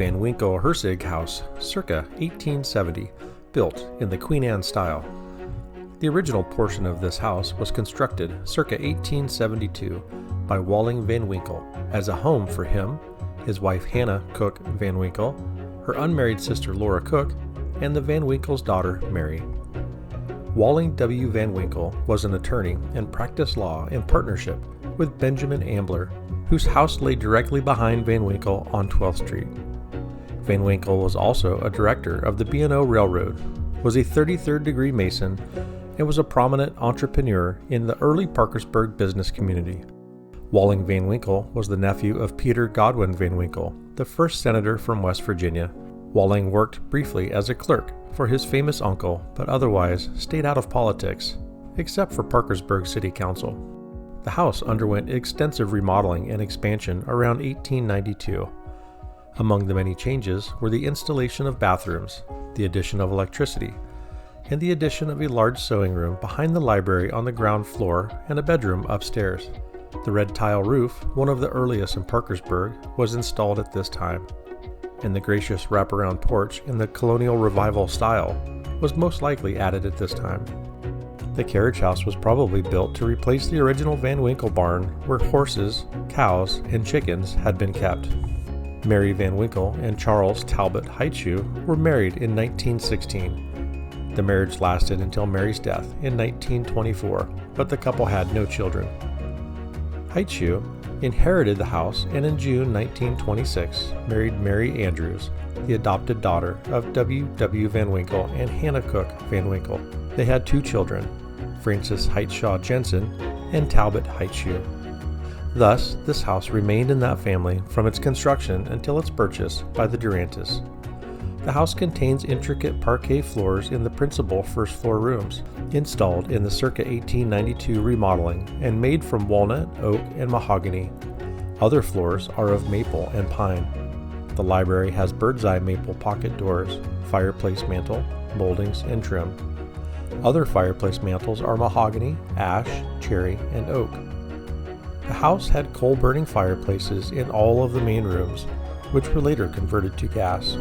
Van Winkle-Herzig house, circa 1870, built in the Queen Anne style. The original portion of this house was constructed circa 1872 by Walling Van Winkle as a home for him, his wife Hannah Cook Van Winkle, her unmarried sister Laura Cook, and the Van Winkles' daughter Mary. Walling W. Van Winkle was an attorney and practiced law in partnership with Benjamin Ambler, whose house lay directly behind Van Winkle on 12th Street. Van Winkle was also a director of the B&O Railroad, was a 33rd degree Mason, and was a prominent entrepreneur in the early Parkersburg business community. Walling Van Winkle was the nephew of Peter Godwin Van Winkle, the first senator from West Virginia. Walling worked briefly as a clerk for his famous uncle, but otherwise stayed out of politics, except for Parkersburg City Council. The house underwent extensive remodeling and expansion around 1892. Among the many changes were the installation of bathrooms, the addition of electricity, and the addition of a large sewing room behind the library on the ground floor and a bedroom upstairs. The red tile roof, one of the earliest in Parkersburg, was installed at this time, and the gracious wraparound porch in the colonial revival style was most likely added at this time. The carriage house was probably built to replace the original Van Winkle barn where horses, cows, and chickens had been kept. Mary Van Winkle and Charles Talbot Heitshoe were married in 1916. The marriage lasted until Mary's death in 1924, but the couple had no children. Heitshoe inherited the house and in June 1926 married Mary Andrews, the adopted daughter of W. W. Van Winkle and Hannah Cook Van Winkle. They had two children, Francis Heitshaw Jensen and Talbot Heitshoe. Thus, this house remained in that family from its construction until its purchase by the Durantis. The house contains intricate parquet floors in the principal first floor rooms, installed in the circa 1892 remodeling and made from walnut, oak, and mahogany. Other floors are of maple and pine. The library has bird's eye maple pocket doors, fireplace mantel, moldings, and trim. Other fireplace mantels are mahogany, ash, cherry, and oak. The house had coal-burning fireplaces in all of the main rooms, which were later converted to gas.